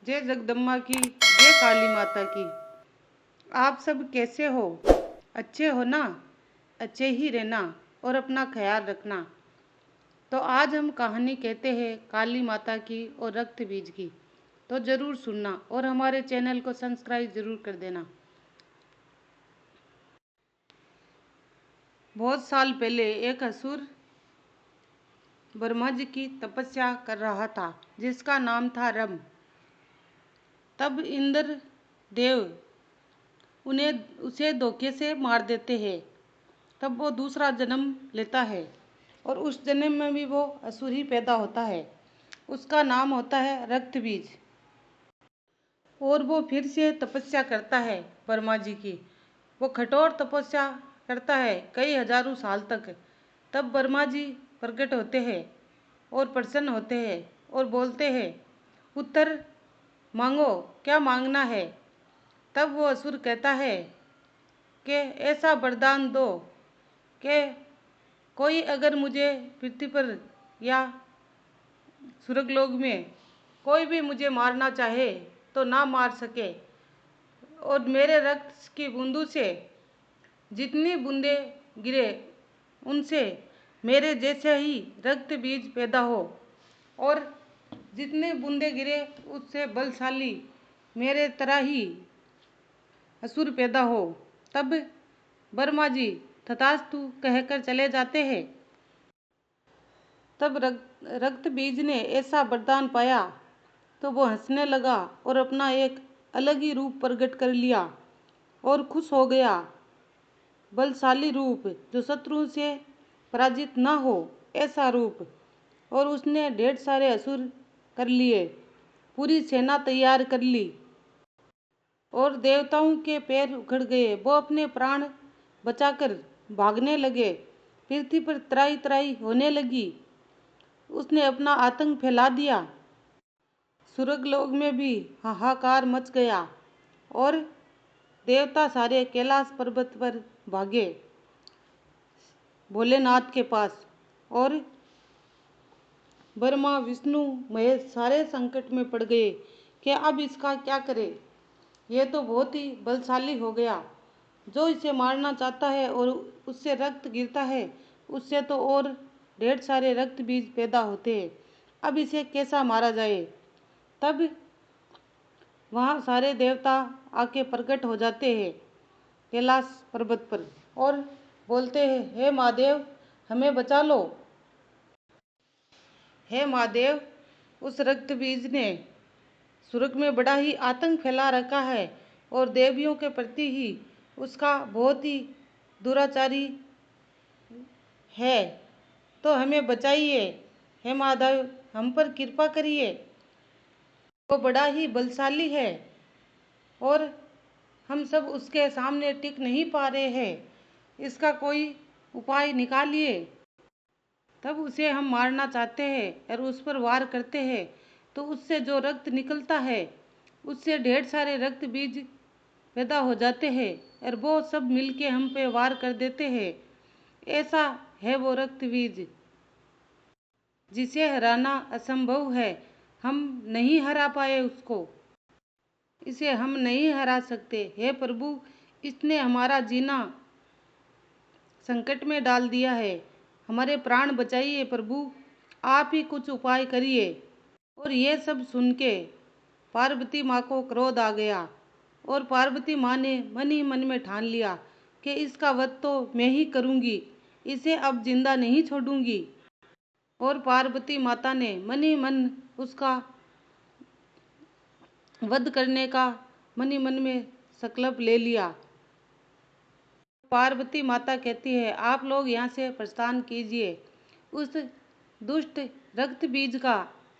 जय जगदम्बा की, जय काली माता की। आप सब कैसे हो? अच्छे हो ना? अच्छे ही रहना और अपना ख्याल रखना। तो आज हम कहानी कहते हैं काली माता की और रक्त बीज की। तो ज़रूर सुनना और हमारे चैनल को सब्सक्राइब ज़रूर कर देना। बहुत साल पहले एक असुर ब्रह्मा जी की तपस्या कर रहा था, जिसका नाम था रम। तब इंद्र देव उसे धोखे से मार देते हैं। तब वो दूसरा जन्म लेता है और उस जन्म में भी वो असुर ही पैदा होता है। उसका नाम होता है रक्त बीज। और वो फिर से तपस्या करता है ब्रह्मा जी की। वो कठोर तपस्या करता है कई हजारों साल तक। तब ब्रह्मा जी प्रकट होते हैं और प्रसन्न होते हैं और बोलते हैं, पुत्र मांगो, क्या मांगना है। तब वो असुर कहता है कि ऐसा वरदान दो कि कोई अगर मुझे पृथ्वी पर या स्वर्गलोक में कोई भी मुझे मारना चाहे तो ना मार सके, और मेरे रक्त की बूंदों से जितनी बूंदे गिरे उनसे मेरे जैसे ही रक्त बीज पैदा हो, और जितने बूंदे गिरे उससे बलशाली मेरे तरह ही असुर पैदा हो। तब ब्रह्मा जी तथास्तु कहकर चले जाते हैं। तब रक्त बीज ने ऐसा वरदान पाया तो वो हंसने लगा और अपना एक अलग ही रूप प्रकट कर लिया और खुश हो गया। बलशाली रूप जो शत्रु से पराजित ना हो, ऐसा रूप। और उसने ढेर सारे असुर कर लिए, पूरी सेना तैयार कर ली और देवताओं के पैर उखड़ गए। वो अपने प्राण बचाकर भागने लगे। पृथ्वी पर त्राही त्राही होने लगी। उसने अपना आतंक फैला दिया। स्वर्गलोक में भी हाहाकार मच गया और देवता सारे कैलाश पर्वत पर भागे भोलेनाथ के पास। और ब्रह्मा विष्णु महेश सारे संकट में पड़ गए कि अब इसका क्या करें। यह तो बहुत ही बलशाली हो गया। जो इसे मारना चाहता है और उससे रक्त गिरता है, उससे तो और ढेर सारे रक्त बीज पैदा होते हैं। अब इसे कैसा मारा जाए। तब वहाँ सारे देवता आके प्रकट हो जाते हैं कैलाश पर्वत पर और बोलते हैं, हे महादेव, हमें बचा लो। हे महादेव, उस रक्त बीज ने स्वर्ग में बड़ा ही आतंक फैला रखा है और देवियों के प्रति ही उसका बहुत ही दुराचारी है, तो हमें बचाइए। हे महादेव, हम पर कृपा करिए। वो बड़ा ही बलशाली है और हम सब उसके सामने टिक नहीं पा रहे हैं। इसका कोई उपाय निकालिए। तब उसे हम मारना चाहते हैं और उस पर वार करते हैं तो उससे जो रक्त निकलता है उससे ढेर सारे रक्त बीज पैदा हो जाते हैं और वो सब मिलके हम पे वार कर देते हैं। ऐसा है वो रक्त बीज जिसे हराना असंभव है। हम नहीं हरा पाए उसको, इसे हम नहीं हरा सकते। हे प्रभु, इसने हमारा जीना संकट में डाल दिया है। हमारे प्राण बचाइए प्रभु, आप ही कुछ उपाय करिए। और ये सब सुन के पार्वती माँ को क्रोध आ गया और पार्वती माँ ने मन ही मन में ठान लिया कि इसका वध तो मैं ही करूँगी, इसे अब जिंदा नहीं छोड़ूंगी। और पार्वती माता ने मन ही मन उसका वध करने का मन ही मन में संकल्प ले लिया। पार्वती माता कहती है, आप लोग यहाँ से प्रस्थान कीजिए। उस दुष्ट रक्त बीज का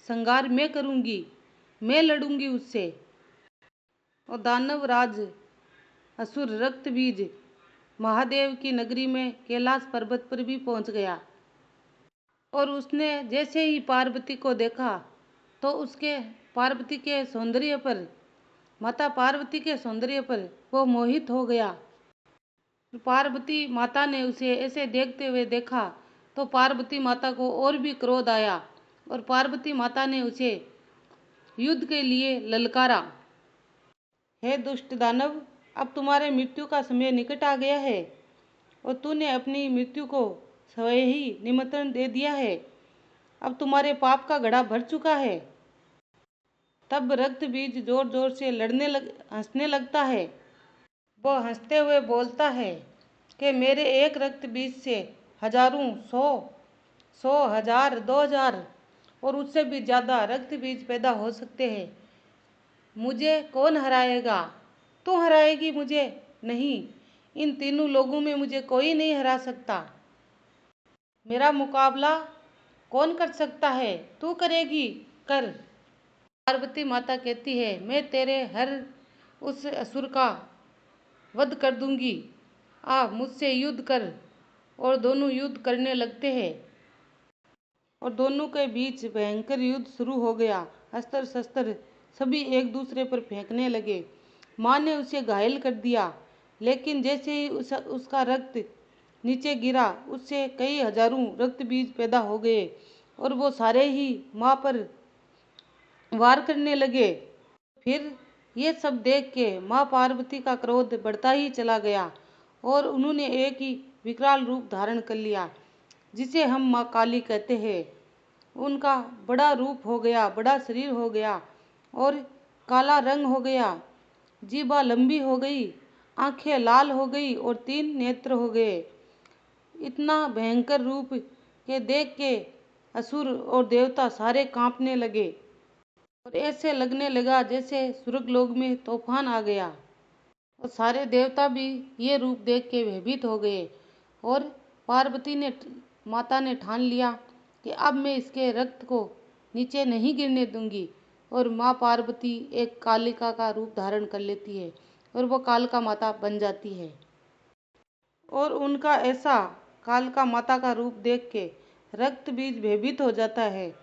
संहार मैं करूँगी, मैं लड़ूंगी उससे। और दानव राज असुर रक्त बीज महादेव की नगरी में कैलाश पर्वत पर भी पहुँच गया। और उसने जैसे ही पार्वती को देखा तो उसके पार्वती के सौंदर्य पर, माता पार्वती के सौंदर्य पर वो मोहित हो गया। पार्वती माता ने उसे ऐसे देखते हुए देखा तो पार्वती माता को और भी क्रोध आया और पार्वती माता ने उसे युद्ध के लिए ललकारा। हे दुष्ट दानव, अब तुम्हारे मृत्यु का समय निकट आ गया है और तूने अपनी मृत्यु को स्वयं ही निमंत्रण दे दिया है। अब तुम्हारे पाप का घड़ा भर चुका है। तब रक्त बीज जोर जोर से हंसने लगता है। वो हंसते हुए बोलता है कि मेरे एक रक्त बीज से हजारों, सौ, 100,000, 2,000 और उससे भी ज़्यादा रक्त बीज पैदा हो सकते हैं। मुझे कौन हराएगा? तू हराएगी मुझे? नहीं, इन तीनों लोगों में मुझे कोई नहीं हरा सकता। मेरा मुकाबला कौन कर सकता है? तू करेगी, कर। पार्वती माता कहती है, मैं तेरे हर उस असुर का वध कर दूंगी। आ मुझसे युद्ध कर। और दोनों युद्ध करने लगते हैं और दोनों के बीच भयंकर युद्ध शुरू हो गया। अस्त्र शस्त्र सभी एक दूसरे पर फेंकने लगे। माँ ने उसे घायल कर दिया, लेकिन जैसे ही उसका रक्त नीचे गिरा, उससे कई हजारों रक्त बीज पैदा हो गए और वो सारे ही माँ पर वार करने लगे। फिर ये सब देख के माँ पार्वती का क्रोध बढ़ता ही चला गया और उन्होंने एक ही विकराल रूप धारण कर लिया, जिसे हम माँ काली कहते हैं। उनका बड़ा रूप हो गया, बड़ा शरीर हो गया और काला रंग हो गया। जीभा लंबी हो गई, आंखें लाल हो गई और 3 नेत्र हो गए। इतना भयंकर रूप के देख के असुर और देवता सारे कांपने लगे और ऐसे लगने लगा जैसे स्वर्गलोक में तूफान आ गया। और सारे देवता भी ये रूप देख के भयभीत हो गए और पार्वती ने माता ने ठान लिया कि अब मैं इसके रक्त को नीचे नहीं गिरने दूंगी। और माँ पार्वती एक कालिका का रूप धारण कर लेती है और वो कालिका माता बन जाती है। और उनका ऐसा कालिका माता का रूप देख के रक्त बीज भयभीत हो जाता है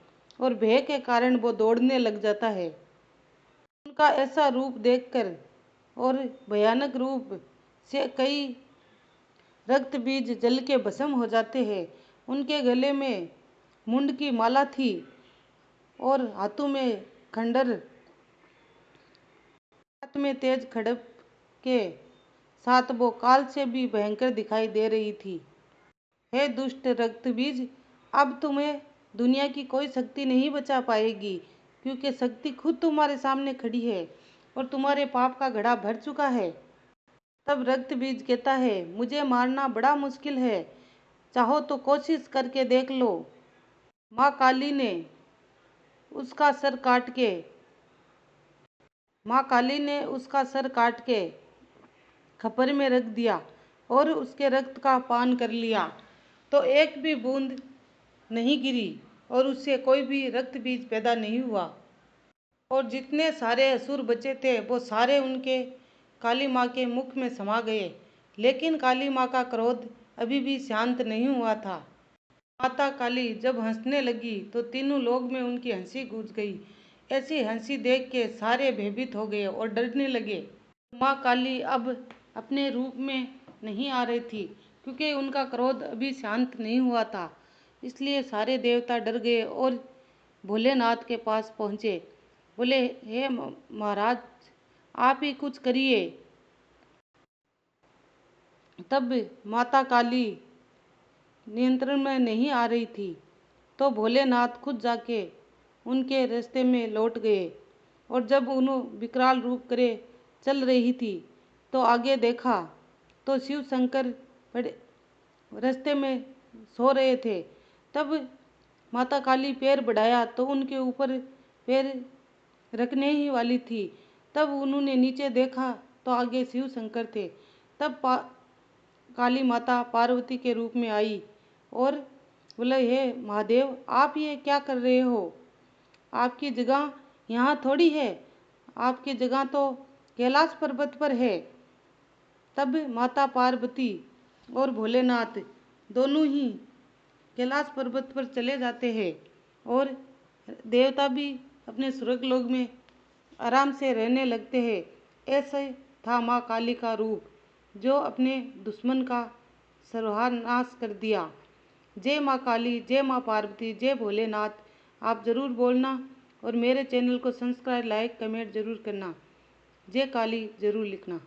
और भय के कारण वो दौड़ने लग जाता है। उनका ऐसा रूप देखकर और भयानक रूप से कई रक्त बीज जल के भस्म हो जाते हैं। उनके गले में मुंड की माला थी और हाथों में खंडर, हाथ में तेज खड़प के साथ वो काल से भी भयंकर दिखाई दे रही थी। हे दुष्ट रक्त बीज, अब तुम्हें दुनिया की कोई शक्ति नहीं बचा पाएगी, क्योंकि शक्ति खुद तुम्हारे सामने खड़ी है और तुम्हारे पाप का घड़ा भर चुका है। तब रक्त बीज कहता है, मुझे मारना बड़ा मुश्किल है, चाहो तो कोशिश करके देख लो। माँ काली ने उसका सर काट के खपर में रख दिया और उसके रक्त का पान कर लिया, तो एक भी बूंद नहीं गिरी और उससे कोई भी रक्त बीज पैदा नहीं हुआ। और जितने सारे असुर बचे थे वो सारे उनके काली माँ के मुख में समा गए, लेकिन काली माँ का क्रोध अभी भी शांत नहीं हुआ था। माता काली जब हंसने लगी तो तीनों लोग में उनकी हंसी गूंज गई। ऐसी हंसी देख के सारे भयभीत हो गए और डरने लगे। माँ काली अब अपने रूप में नहीं आ रही थी, क्योंकि उनका क्रोध अभी शांत नहीं हुआ था। इसलिए सारे देवता डर गए और भोलेनाथ के पास पहुँचे। बोले, हे महाराज, आप ही कुछ करिए। तब माता काली नियंत्रण में नहीं आ रही थी, तो भोलेनाथ खुद जाके उनके रास्ते में लौट गए। और जब उन्होंने विकराल रूप करे चल रही थी तो आगे देखा तो शिव शंकर बड़े रास्ते में सो रहे थे। तब माता काली पैर बढ़ाया तो उनके ऊपर पैर रखने ही वाली थी। तब उन्होंने नीचे देखा तो आगे शिव शंकर थे। तब काली माता पार्वती के रूप में आई और बोले, हे महादेव, आप ये क्या कर रहे हो? आपकी जगह यहाँ थोड़ी है, आपकी जगह तो कैलाश पर्वत पर है। तब माता पार्वती और भोलेनाथ दोनों ही कैलाश पर्वत पर चले जाते हैं और देवता भी अपने स्वर्गलोक में आराम से रहने लगते हैं। ऐसे था माँ काली का रूप, जो अपने दुश्मन का सर्वनाश कर दिया। जय माँ काली, जय माँ पार्वती, जय भोलेनाथ। आप ज़रूर बोलना और मेरे चैनल को सब्सक्राइब, लाइक, कमेंट जरूर करना। जय काली जरूर लिखना।